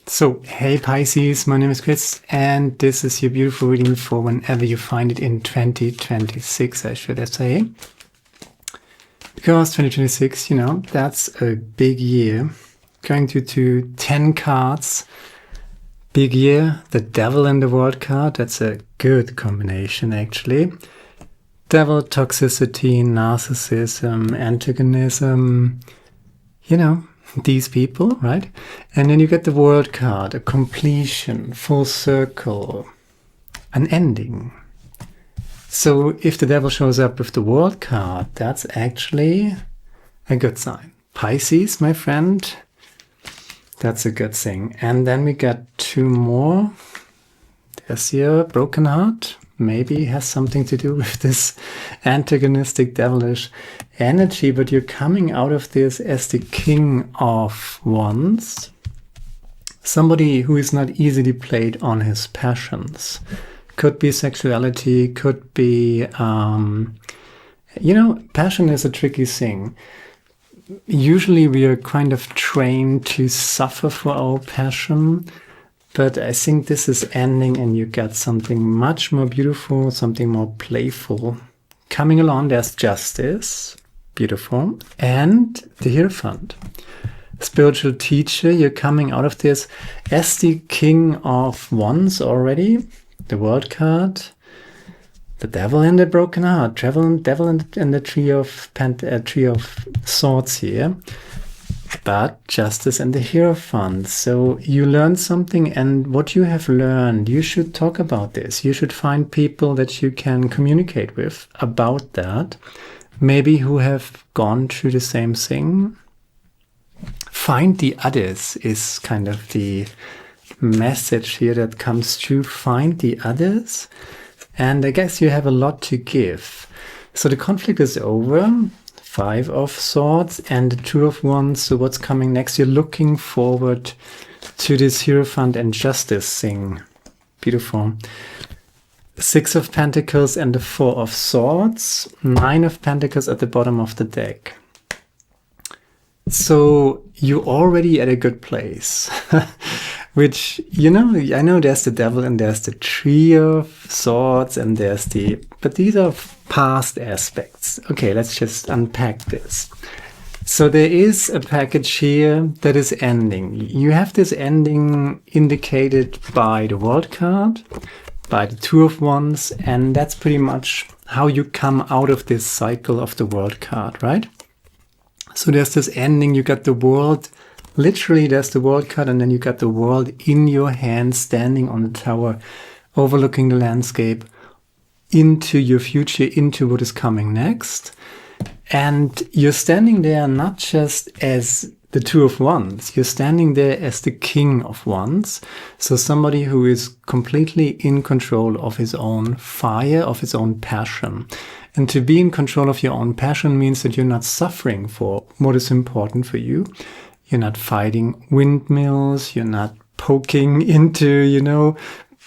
So, hey Pisces, my name is Chris, and this is your beautiful reading for whenever you find it in 2026, I should say. Because 2026, that's a big year. Going to 10 cards. Big year, the Devil in the World card, that's a good combination actually. Devil, toxicity, narcissism, antagonism, these people, right? And then you get the World card, a completion, full circle, an ending. So if the Devil shows up with the World card, that's actually a good sign. Pisces, my friend, that's a good thing. And then we got two more. There's your broken heart. Maybe has something to do with this antagonistic, devilish energy, but you're coming out of this as the King of Wands. Somebody who is not easily played on his passions. Could be sexuality, could be, passion is a tricky thing. Usually we are kind of trained to suffer for our passion. But I think this is ending and you got something much more beautiful, something more playful. Coming along, there's justice, beautiful, and the Hierophant. Spiritual teacher, you're coming out of this as the King of Wands already, the World card, the Devil and the Broken Heart, Devil and the Tree of Swords here. But justice and the Hierophant. So you learned something, and what you have learned, you should talk about this. You should find people that you can communicate with about that. Maybe who have gone through the same thing. Find the others is kind of the message here that comes through. Find the others. And I guess you have a lot to give. So the conflict is over. 5 of Swords and the 2 of Wands. So what's coming next? You're looking forward to this Hierophant and Justice thing. Beautiful. 6 of Pentacles and the 4 of Swords. 9 of Pentacles at the bottom of the deck. So you're already at a good place. Which, I know there's the Devil and there's the Tree of Swords and but these are past aspects. Okay, let's just unpack this. So there is a package here that is ending. You have this ending indicated by the World card, by the 2 of Wands, and that's pretty much how you come out of this cycle of the World card, right? So there's this ending, you got the World. Literally, there's the World card, and then you got the World in your hand, standing on the tower, overlooking the landscape, into your future, into what is coming next. And you're standing there not just as the 2 of Wands, you're standing there as the King of Wands. So somebody who is completely in control of his own fire, of his own passion. And to be in control of your own passion means that you're not suffering for what is important for you. You're not fighting windmills, you're not poking into,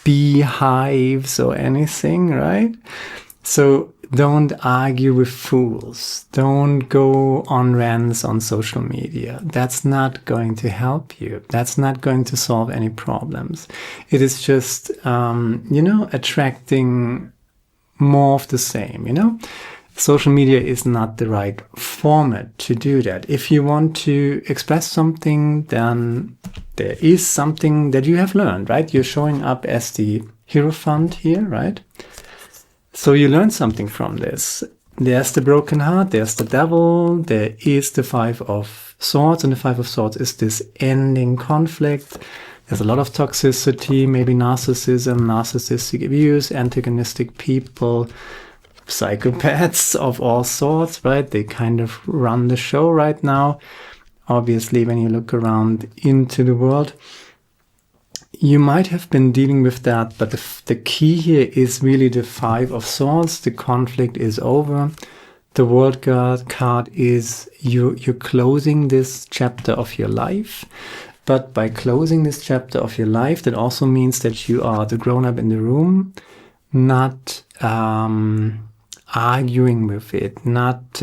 beehives or anything, right? So don't argue with fools. Don't go on rants on social media. That's not going to help you. That's not going to solve any problems. It is just, attracting more of the same, Social media is not the right format to do that. If you want to express something, then there is something that you have learned, right? You're showing up as the Hierophant here, right? So you learn something from this. There's the Broken Heart, there's the Devil, there is the 5 of Swords, and the 5 of Swords is this ending conflict. There's a lot of toxicity, maybe narcissism, narcissistic abuse, antagonistic people, psychopaths of all sorts, right? They kind of run the show right now. Obviously, when you look around into the world, you might have been dealing with that, but the key here is really the 5 of Swords. The conflict is over. The World card is you're closing this chapter of your life. But by closing this chapter of your life, that also means that you are the grown-up in the room, not arguing with it, not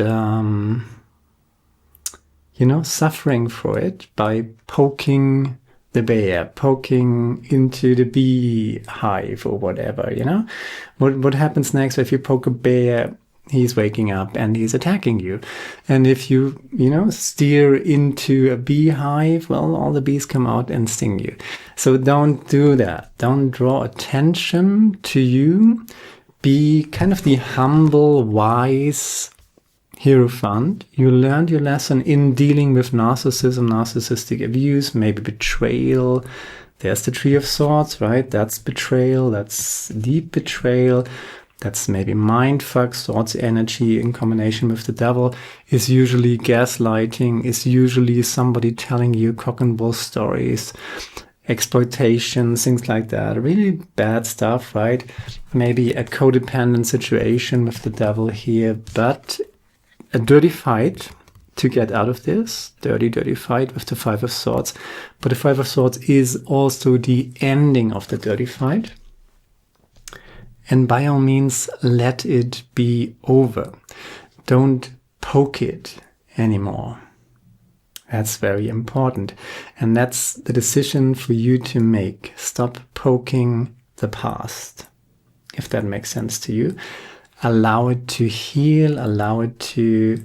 suffering for it by poking the bear poking into the beehive or whatever, you know? What happens next if you poke a bear? He's waking up and he's attacking you. And if you, steer into a beehive, well, all the bees come out and sting you. So don't do that. Don't draw attention to you. Be kind of the humble, wise Hierophant. You learned your lesson in dealing with narcissism, narcissistic abuse, maybe betrayal. There's the Tree of Swords, right? That's betrayal. That's deep betrayal. That's maybe mindfuck. Swords energy in combination with the devil is usually gaslighting, is usually somebody telling you cock and bull stories, exploitation, things like that. Really bad stuff, right? Maybe a codependent situation with the devil here, but a dirty fight to get out of this. Dirty fight with the Five of Swords. But the Five of Swords is also the ending of the dirty fight. And by all means, let it be over. Don't poke it anymore. That's very important. And that's the decision for you to make. Stop poking the past, if that makes sense to you. Allow it to heal, allow it to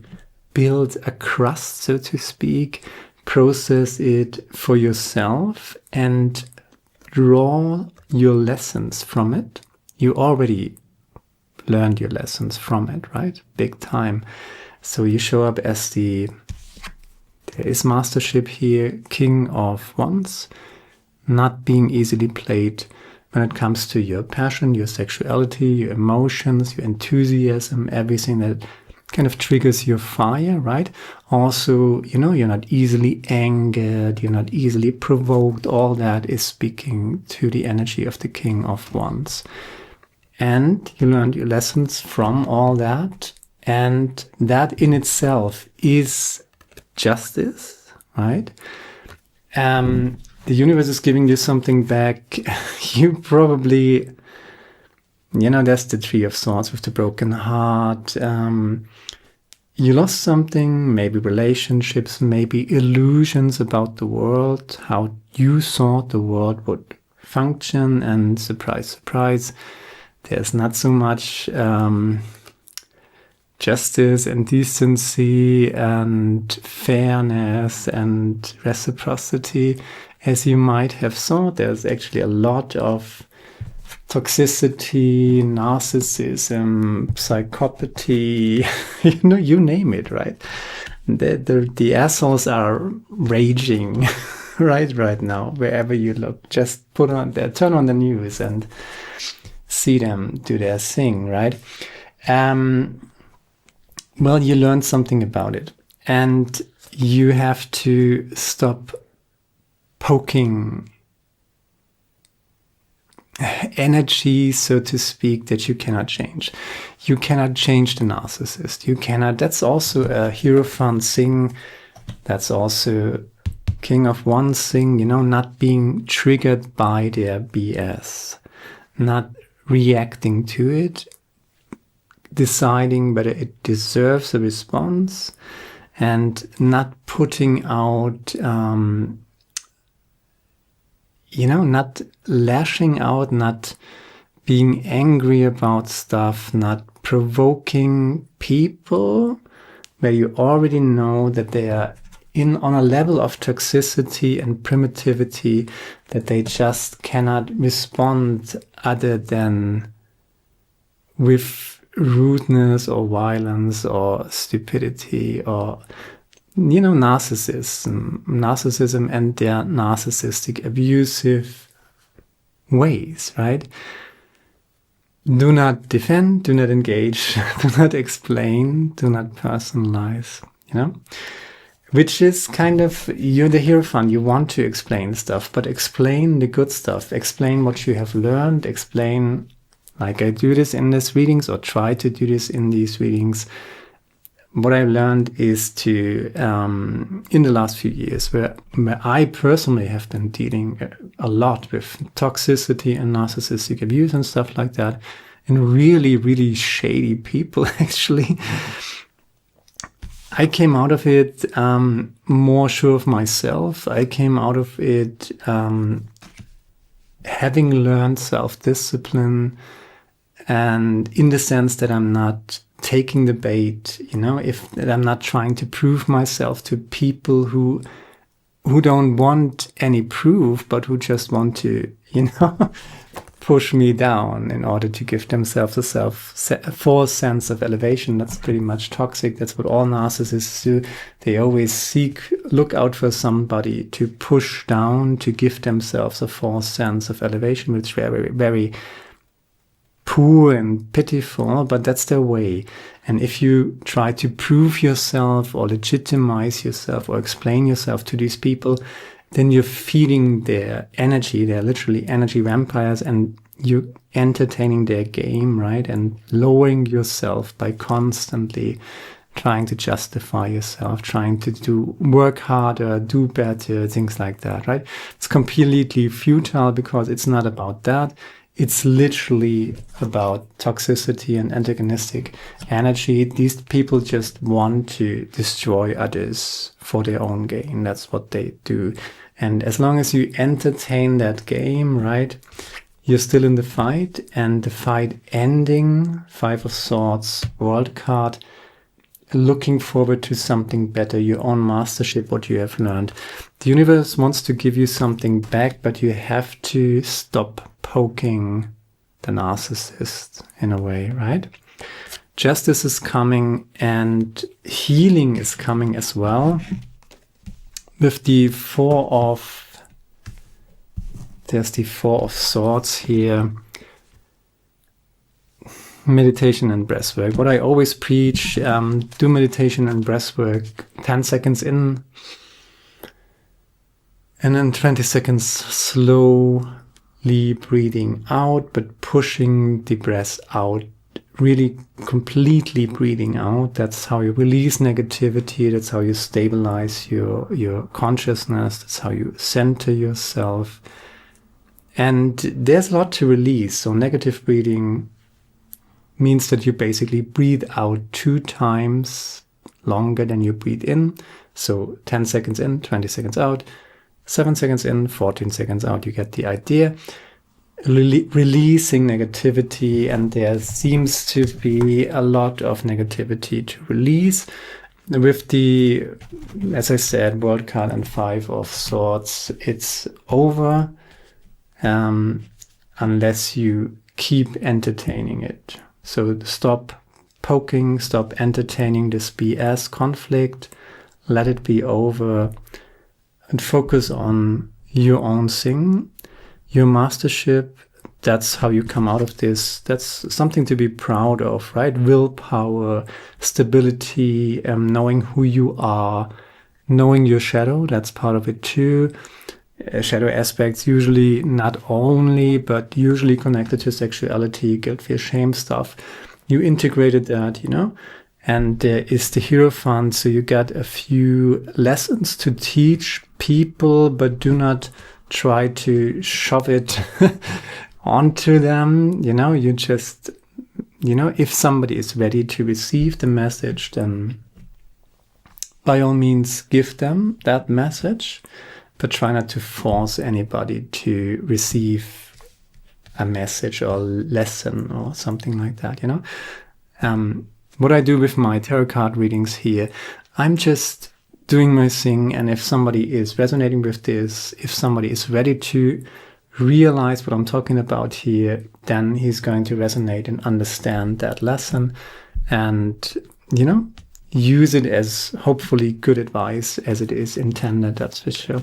build a crust, so to speak. Process it for yourself and draw your lessons from it. You already learned your lessons from it, right? Big time. So you show up as there is mastership here, King of Wands, not being easily played when it comes to your passion, your sexuality, your emotions, your enthusiasm, everything that kind of triggers your fire, right? Also, you're not easily angered, you're not easily provoked. All that is speaking to the energy of the King of Wands. And you learned your lessons from all that. And that in itself is justice, right? The universe is giving you something back. You probably, that's the Tree of Swords with the broken heart. You lost something, maybe relationships, maybe illusions about the world, how you thought the world would function. And surprise, surprise, there's not so much justice and decency and fairness and reciprocity as you might have thought. There's actually a lot of toxicity, narcissism, psychopathy, you name it, right? The assholes are raging right now, wherever you look. Just turn on the news and see them do their thing, right? Well, you learned something about it, and you have to stop poking energy, so to speak, that you cannot change. You cannot change the narcissist. You cannot. That's also a Hierophant thing. That's also King of Wands thing, not being triggered by their BS, not reacting to it, deciding whether it deserves a response, and not putting out, not lashing out, not being angry about stuff, not provoking people where you already know that they are on a level of toxicity and primitivity that they just cannot respond other than with rudeness or violence or stupidity or, narcissism and their narcissistic abusive ways, right? Do not defend, do not engage, do not explain, do not personalize, Which is kind of, you're the Hierophant, you want to explain stuff, but explain the good stuff. Explain what you have learned, explain, like I do this in these readings, or try to do this in these readings. What I learned is to, in the last few years, where I personally have been dealing a lot with toxicity and narcissistic abuse and stuff like that, and really, really shady people, actually. I came out of it more sure of myself. I came out of it having learned self-discipline, and in the sense that I'm not taking the bait, if I'm not trying to prove myself to people who don't want any proof, but who just want to, push me down in order to give themselves a false sense of elevation. That's pretty much toxic. That's what all narcissists do. They always look out for somebody to push down, to give themselves a false sense of elevation, which is very, very poor and pitiful, but that's their way. And if you try to prove yourself or legitimize yourself or explain yourself to these people, then you're feeding their energy. They're literally energy vampires, and you're entertaining their game, right? And lowering yourself by constantly trying to justify yourself, trying to work harder, do better, things like that, right? It's completely futile because it's not about that. It's literally about toxicity and antagonistic energy. These people just want to destroy others for their own gain. That's what they do. And as long as you entertain that game, right, you're still in the fight, and the fight ending, 5 of Swords, World card, looking forward to something better, your own mastership, what you have learned. The universe wants to give you something back, but you have to stop poking the narcissist in a way, right? Justice is coming and healing is coming as well. With the there's the 4 of Swords here. Meditation and breathwork. What I always preach, do meditation and breathwork 10 seconds in, and then 20 seconds slowly breathing out, but pushing the breath out, really completely breathing out. That's how you release negativity. That's how you stabilize your consciousness. That's how you center yourself. And there's a lot to release. So negative breathing means that you basically breathe out 2 times longer than you breathe in. So 10 seconds in, 20 seconds out, 7 seconds in, 14 seconds out. You get the idea. Releasing negativity, and there seems to be a lot of negativity to release. With the, as I said, World card and 5 of Swords, it's over unless you keep entertaining it. So stop poking, stop entertaining this BS conflict, let it be over, and focus on your own thing, your mastership. That's how you come out of this. That's something to be proud of, right? Willpower, stability, knowing who you are, knowing your shadow, that's part of it too. Shadow aspects usually not only, but usually connected to sexuality, guilt, fear, shame stuff. You integrated that, and there is the Hierophant. So you got a few lessons to teach people, but do not try to shove it onto them. You just, if somebody is ready to receive the message, then by all means give them that message. But try not to force anybody to receive a message or lesson or something like that, What I do with my tarot card readings here, I'm just doing my thing, and if somebody is resonating with this, if somebody is ready to realize what I'm talking about here, then he's going to resonate and understand that lesson and, use it as hopefully good advice as it is intended, that's for sure.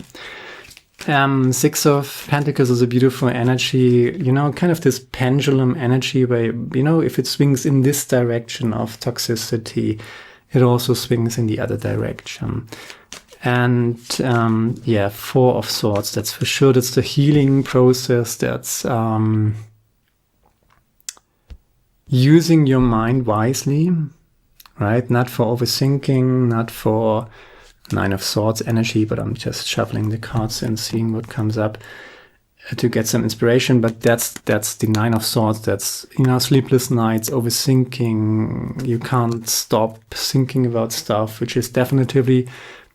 6 of Pentacles is a beautiful energy, kind of this pendulum energy where, if it swings in this direction of toxicity, it also swings in the other direction. And 4 of Swords, that's for sure. That's the healing process. That's using your mind wisely, right? Not for overthinking, not for 9 of Swords energy, but I'm just shuffling the cards and seeing what comes up. to get some inspiration, but that's the Nine of Swords. That's, sleepless nights, overthinking. You can't stop thinking about stuff, which is definitively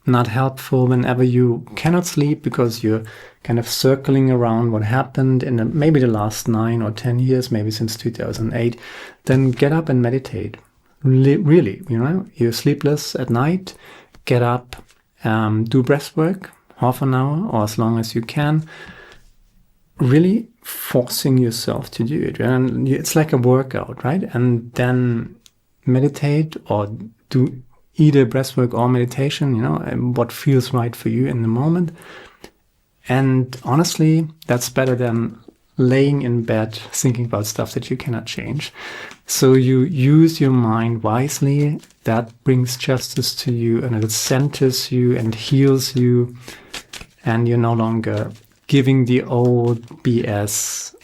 not helpful whenever you cannot sleep, because you're kind of circling around what happened in maybe the last 9 or 10 years, maybe since 2008. Then get up and meditate. Really, you're sleepless at night, get up, do breath work, half an hour or as long as you can. Really forcing yourself to do it. And it's like a workout, right? And then meditate or do either breathwork or meditation, what feels right for you in the moment. And honestly, that's better than laying in bed thinking about stuff that you cannot change. So you use your mind wisely. That brings justice to you, and it centers you and heals you. And you're no longer giving the old BS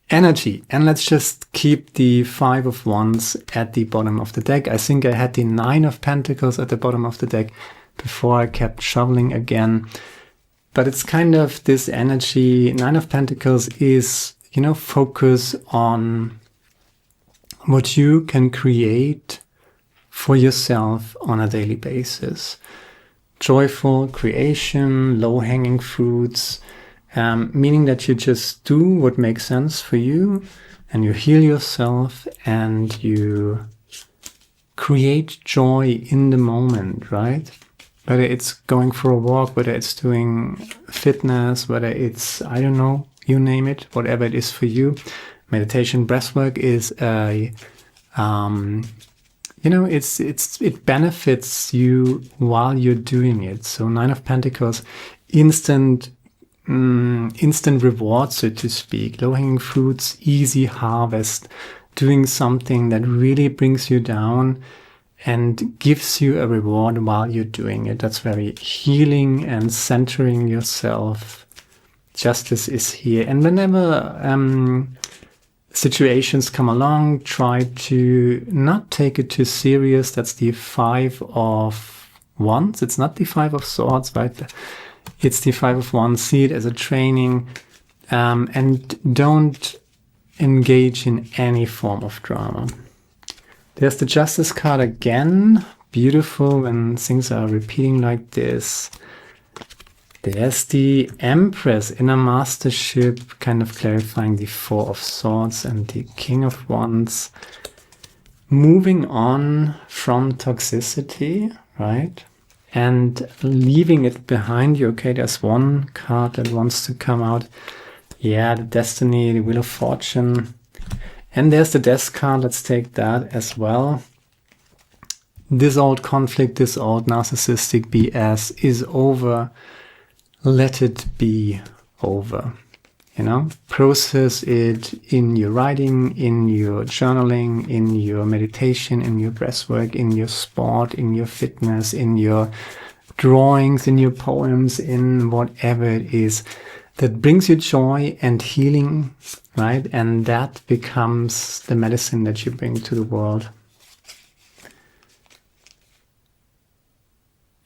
energy. And let's just keep the 5 of Wands at the bottom of the deck. I think I had the 9 of Pentacles at the bottom of the deck before I kept shuffling again. But it's kind of this energy. 9 of Pentacles is, focus on what you can create for yourself on a daily basis. Joyful creation, low-hanging fruits, meaning that you just do what makes sense for you, and you heal yourself, and you create joy in the moment, right? Whether it's going for a walk, whether it's doing fitness, whether it's, I don't know, you name it, whatever it is for you. Meditation, breathwork is it benefits you while you're doing it. So 9 of Pentacles, instant reward, so to speak, low-hanging fruits, easy harvest, doing something that really brings you down and gives you a reward while you're doing it. That's very healing and centering yourself. Justice is here. And whenever situations come along, try to not take it too serious. That's the 5 of Wands. It's not the 5 of Swords, right? It's the 5 of Wands. See it as a training, and don't engage in any form of drama. There's the Justice card again. Beautiful when things are repeating like this. There's the Empress, inner mastership, kind of clarifying the 4 of Swords and the King of Wands. Moving on from toxicity, right? And leaving it behind you. Okay, there's one card that wants to come out. Yeah, the Destiny, the Wheel of Fortune. And there's the Death card. Let's take that as well. This old conflict, this old narcissistic BS is over. Let it be over. Process it in your writing, in your journaling, in your meditation, in your breathwork, in your sport, in your fitness, in your drawings, in your poems, in whatever it is that brings you joy and healing, right? And that becomes the medicine that you bring to the world.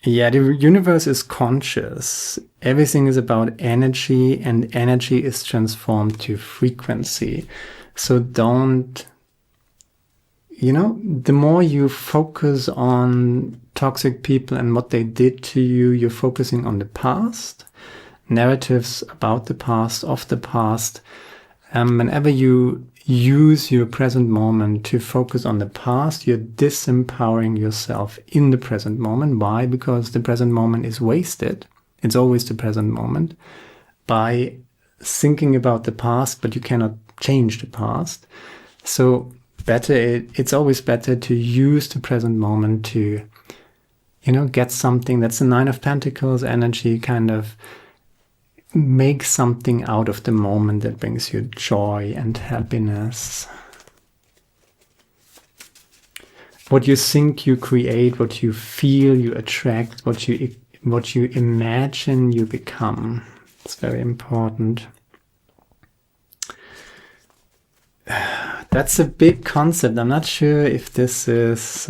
Yeah, the universe is conscious. Everything is about energy, and energy is transformed to frequency. So don't, the more you focus on toxic people and what they did to you, you're focusing on the past, narratives about the past, of the past. Whenever you use your present moment to focus on the past, you're disempowering yourself in the present moment. Why? Because the present moment is wasted. It's always the present moment by thinking about the past, but you cannot change the past. So it's always better to use the present moment to, get something. That's the 9 of Pentacles energy, kind of make something out of the moment that brings you joy and happiness. What you think, you create. What you feel, you attract. What you imagine, you become. It's very important. That's a big concept. I'm not sure if this is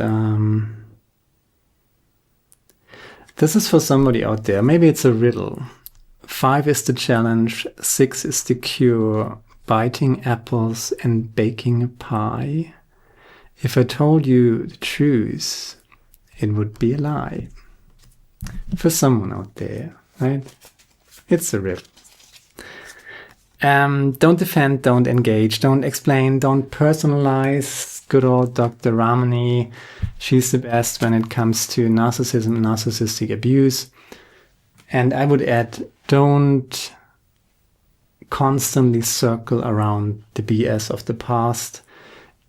for somebody out there. Maybe it's a riddle. 5 is the challenge, 6 is the cure, biting apples and baking a pie. If I told you the truth, it would be a lie. For someone out there, right? It's a rip. Don't defend, don't engage, don't explain, don't personalize. Good old Dr. Ramani, she's the best when it comes to narcissism, narcissistic abuse. And I would add, don't constantly circle around the BS of the past.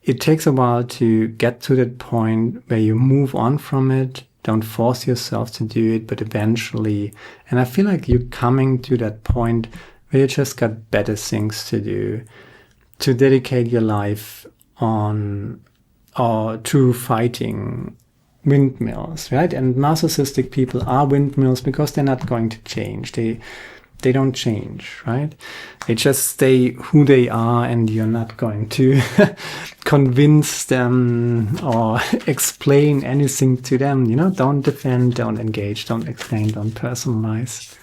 It takes a while to get to that point where you move on from it. Don't force yourself to do it, but eventually, and I feel like you're coming to that point where you just got better things to do, to dedicate your life on or to fighting windmills, right? And narcissistic people are windmills because they're not going to change. They don't change, right? They just stay who they are, and you're not going to convince them or explain anything to them. You know, don't defend, don't engage, don't explain, don't personalize.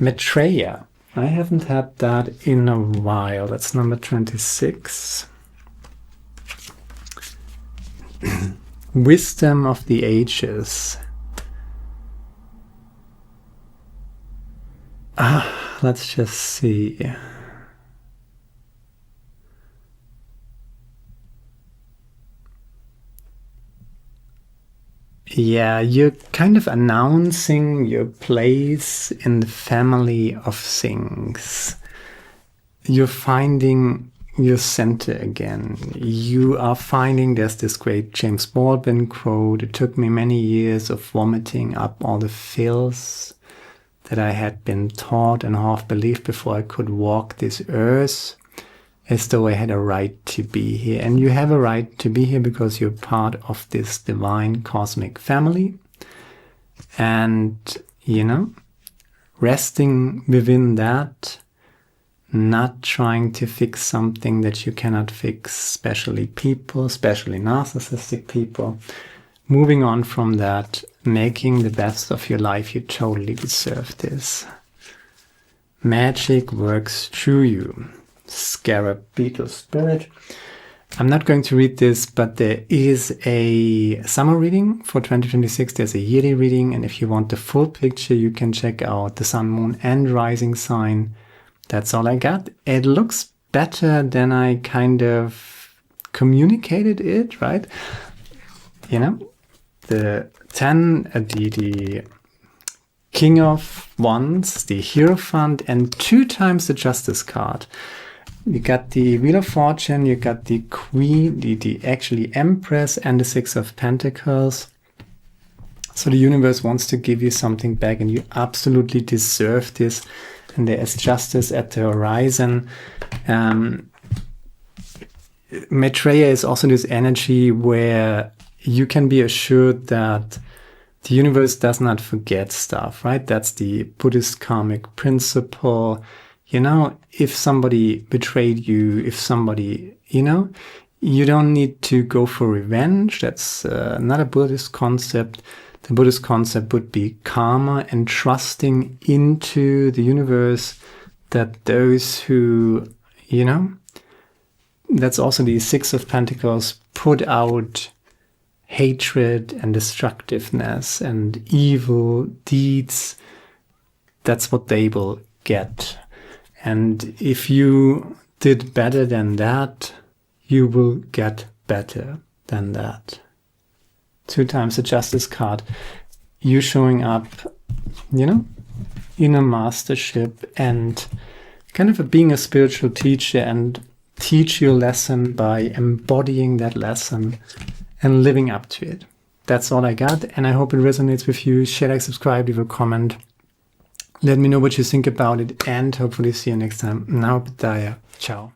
Maitreya. I haven't had that in a while. That's number 26. Wisdom of the ages. Let's just see. Yeah, you're kind of announcing your place in the family of things. You're finding your center again. You are finding, there's this great James Baldwin quote, it took me many years of vomiting up all the filth that I had been taught and half believed before I could walk this earth, as though I had a right to be here. And you have a right to be here because you're part of this divine cosmic family. And, you know, resting within that, not trying to fix something that you cannot fix, especially people, especially narcissistic people. Moving on from that, making the best of your life, you totally deserve this. Magic works through you. Scarab Beetle Spirit. I'm not going to read this, but there is a summer reading for 2026. There's a yearly reading, and if you want the full picture, you can check out the sun, moon, and rising sign. That's all I got. It looks better than I kind of communicated it, right? You know, the 10, the King of Wands, the Hierophant, and 2 times the Justice card. You got the Wheel of Fortune, you got the Queen, the actually Empress, and the 6 of Pentacles. So the universe wants to give you something back, and you absolutely deserve this. And there is justice at the horizon. Maitreya is also this energy where you can be assured that the universe does not forget stuff, right? That's the Buddhist karmic principle. You know, if somebody betrayed you, if somebody, you know, you don't need to go for revenge. That's not a Buddhist concept. The Buddhist concept would be karma and trusting into the universe that those who, you know, that's also the 6 of Pentacles, put out hatred and destructiveness and evil deeds. That's what they will get. And if you did better than that, you will get better than that. 2 times the Justice card. You showing up, you know, in a mastership and kind of being a spiritual teacher and teach your lesson by embodying that lesson and living up to it. That's all I got, and I hope it resonates with you. Share, like, subscribe, leave a comment. Let me know what you think about it, and hopefully see you next time. Now, Bidaya. Ciao.